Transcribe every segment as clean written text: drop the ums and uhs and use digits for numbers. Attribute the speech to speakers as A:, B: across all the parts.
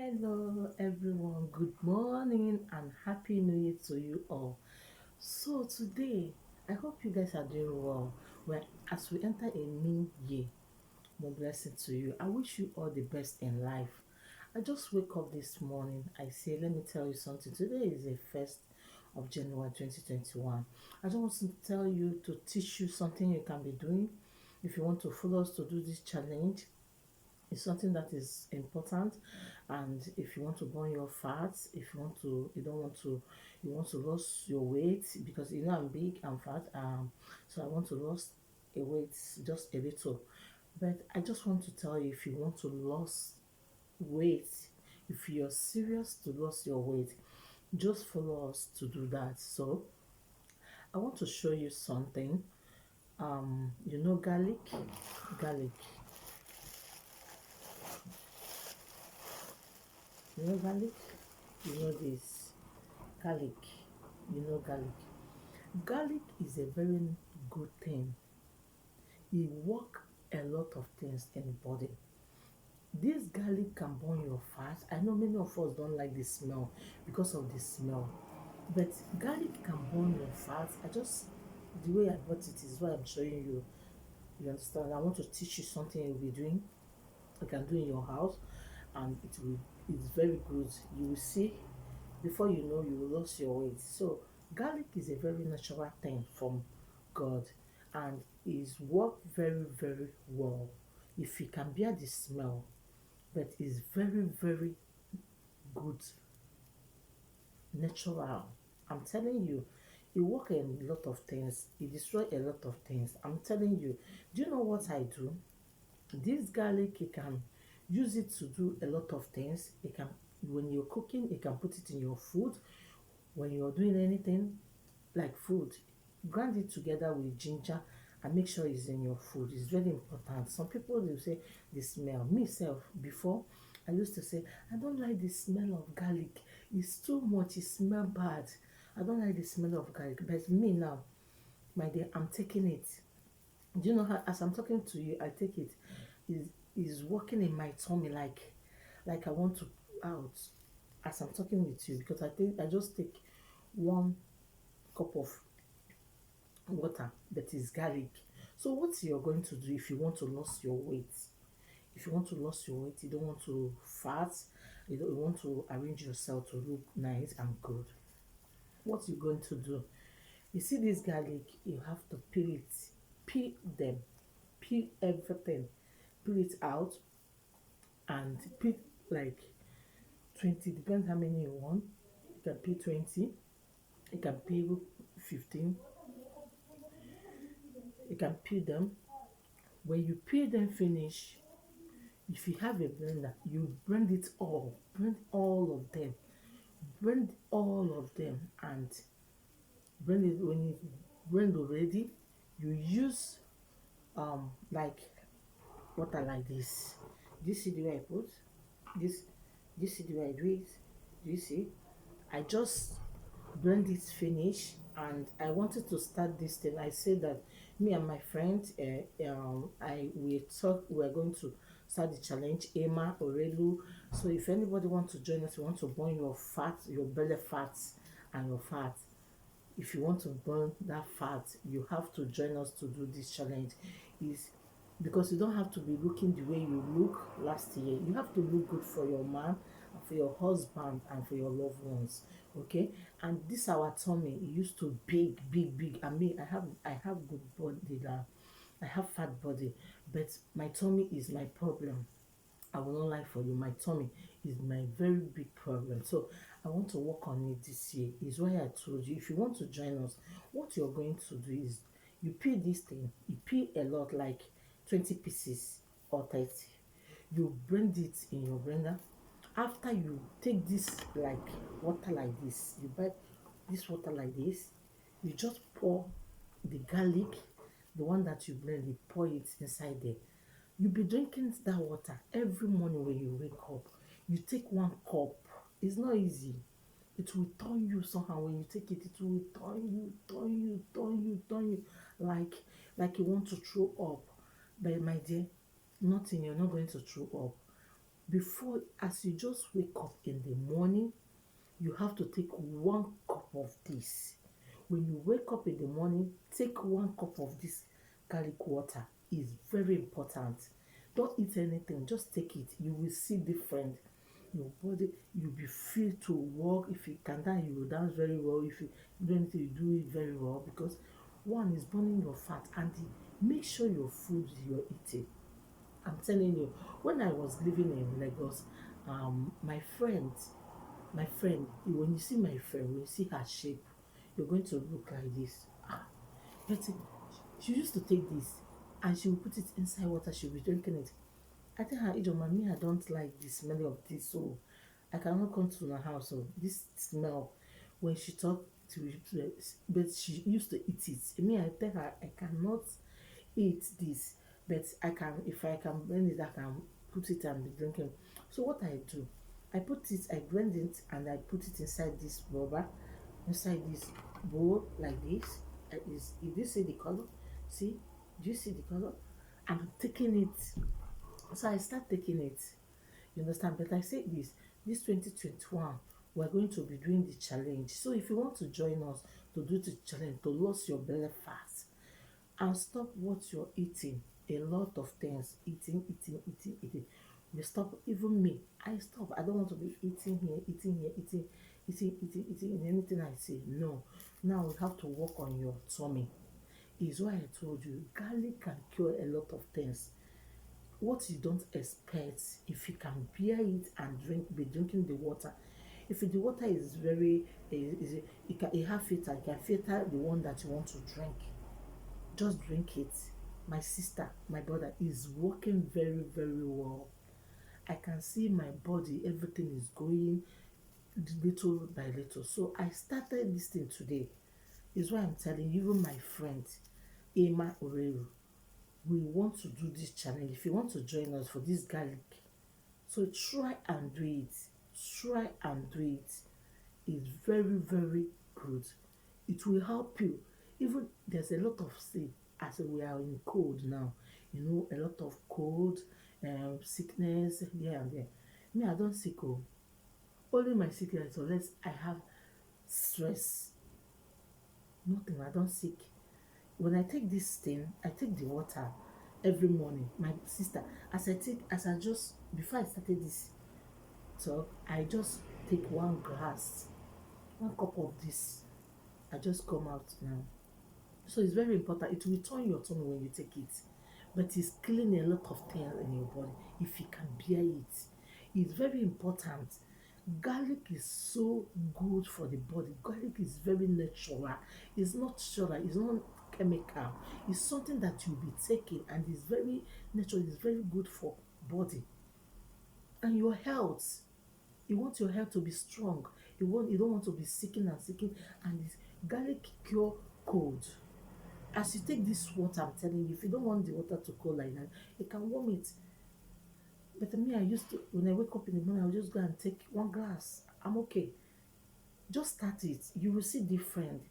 A: Hello, everyone. Good morning and happy new year to you all. So, today, I hope you guys are doing well. Well, as we enter a new year, more blessing to you. I wish you all the best in life. I just wake up this morning. I say, let me tell you something. Today is the 1st of January 2021. I just want to tell you to teach you something you can be doing. If you want to follow us to do this challenge, it's something that is important. And if you want to burn your fats, if you want to you don't want to you want to lose your weight, because I'm big and fat, so I want to lose a weight just a little. But I just want to tell you, if you want to lose weight, if you're serious to lose your weight, just follow us to do that. So I want to show you something. Garlic. Garlic. You know this garlic. Garlic. Garlic is a very good thing. It work a lot of things in the body. This garlic can burn your fat. I know many of us don't like the smell because of the smell, but garlic can burn your fat. The way I bought it is what I'm showing you. You understand? I want to teach you something you'll be doing. You can do in your house, and it's very good. You will see, before you know, you will lose your weight. So garlic is a very natural thing from God, and is work very very well. If you can bear the smell, but it's very very good, natural. I'm telling you, it work a lot of things. It destroy a lot of things. I'm telling you. Do you know what I do? This garlic, you can use it to do a lot of things. It can, when you're cooking, you can put it in your food. When you're doing anything like food, grind it together with ginger and make sure it's in your food. It's very important. Some people will say the smell. Myself, before, I used to say, I don't like the smell of garlic. It's too much. It smells bad. I don't like the smell of garlic. But me now, my dear, I'm taking it. Do you know how, as I'm talking to you, I take it. Is is working in my tummy, like I want to out as I'm talking with you, because I just take 1 cup of water that is garlic. So what you're going to do if you want to lose your weight, if you want to lose your weight, you don't want to fat, you want to arrange yourself to look nice and good. What you're going to do, you see this garlic, you have to peel it, peel them, peel everything, peel it out, and peel like 20, depends how many you want. You can peel 20, you can peel 15, you can peel them. When you peel them finish, if you have a blender, you blend all of them, blend all of them, and blend it. When you blend already, you use like water like this. Do you see the way I put this? Do you see the way I do it? Do you see? I just blend it finish, and I wanted to start this thing. I said that me and my friend, I we talk we're going to start the challenge, Emma Orelu. So if anybody want to join us, you want to burn your fat, your belly fat, and your fat, if you want to burn that fat, you have to join us to do this challenge. Is because you don't have to be looking the way you look last year. You have to look good for your man, and for your husband, and for your loved ones. Okay? And this our tummy, it used to big, big, big. I mean, I have good body now. I have fat body, but my tummy is my problem. I will not lie for you. My tummy is my very big problem. So I want to work on it this year. Is why I told you, if you want to join us, what you're going to do is, you peel this thing, you peel a lot, like 20 pieces or 30. You blend it in your blender. After you take this, like water like this, you buy this water like this, you just pour the garlic, the one that you blend, you pour it inside there. You be drinking that water every morning when you wake up. You take 1 cup. It's not easy. It will turn you somehow. When you take it, it will turn you like you want to throw up. But my dear, nothing, you're not going to throw up. Before, as you just wake up in the morning, you have to take 1 cup of this. When you wake up in the morning, take 1 cup of this garlic water. It's very important. Don't eat anything, just take it. You will see different. Your body, you'll be free to walk. If you can dance, you will dance very well. If you do anything, you do it very well because one is burning your fat, and make sure your food you're eating. I'm telling you, when I was living in Lagos, my friend, when you see my friend, when you see her shape, you're going to look like this. But she used to take this and she would put it inside water, she'll be drinking it. I tell her, Ijoma, me, I don't like the smell of this, so I cannot come to my house. So this smell, when she talked to me, but she used to eat it. Me, I tell her, I cannot eat this, but I can, if I can blend it, I can put it and be drinking. So what I do, I put it, I blend it, and I put it inside this rubber, inside this bowl like this. Is if you see the color, see, do you see the color? I'm taking it. So I start taking it. You understand? But I say this 2021, we're going to be doing the challenge. So if you want to join us to do the challenge, to lose your belly fat and stop what you're eating, a lot of things, eating. We stop, even me, I stop. I don't want to be eating here, eating anything I say. No. Now we have to work on your tummy. Is why I told you garlic can cure a lot of things. What you don't expect, if you can bear it and be drinking the water. If the water is very is it have filter, you can filter the one that you want to drink. Just drink it. My sister, my brother is working very, very well. I can see my body, everything is going little by little. So I started this thing today. Is why I'm telling you, even my friend, Emma Oreru, we want to do this challenge. If you want to join us for this garlic, so try and do it. Try and do it. It's very, very good. It will help you. Even there's a lot of say as we are in cold now. A lot of cold, sickness here and there. Me, I don't sick. Oh. Only my sickness, unless I have stress. Nothing. I don't sick. When I take this thing, I take the water every morning. My sister, as I just before I started this talk, I just take 1 glass, 1 cup of this. I just come out now. So it's very important. It will turn your tummy when you take it, but it's killing a lot of things in your body if you can bear it. It's very important. Garlic is so good for the body. Garlic is very natural. It's not sugar, it's not chemical. It's something that you'll be taking and it's very natural, it's very good for body and your health. You want your health to be strong. You don't want to be sicking, and this garlic cure cold. As you take this water, I'm telling you, if you don't want the water to cold like that, you can warm it. But me, I used to, when I wake up in the morning, I'll just go and take 1 glass. I'm okay. Just start it. You will see different.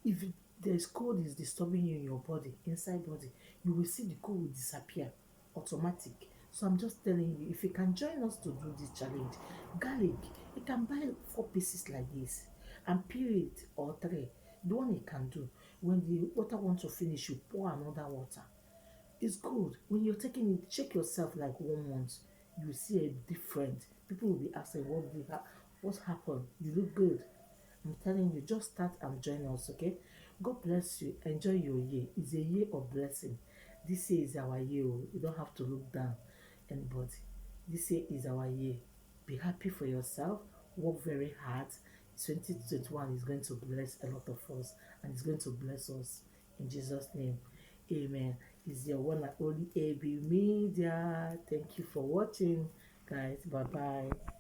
A: If there's cold is disturbing you in your body, inside body, you will see the cold will disappear automatic. So I'm just telling you, if you can join us to do this challenge, garlic, you can buy 4 pieces like this and peel it or three. The one you can do. When the water wants to finish, you pour another water. It's good. When you're taking it, check yourself like 1 month. You will see a different. People will be asking, what happened? You look good. I'm telling you, just start and join us, okay? God bless you. Enjoy your year. It's a year of blessing. This year is our year. Oh. You don't have to look down anybody. This year is our year. Be happy for yourself. Work very hard. 2021 is going to bless a lot of us and it's going to bless us. In Jesus' name, amen. Is your one and only AB Media. Thank you for watching, guys. Bye bye.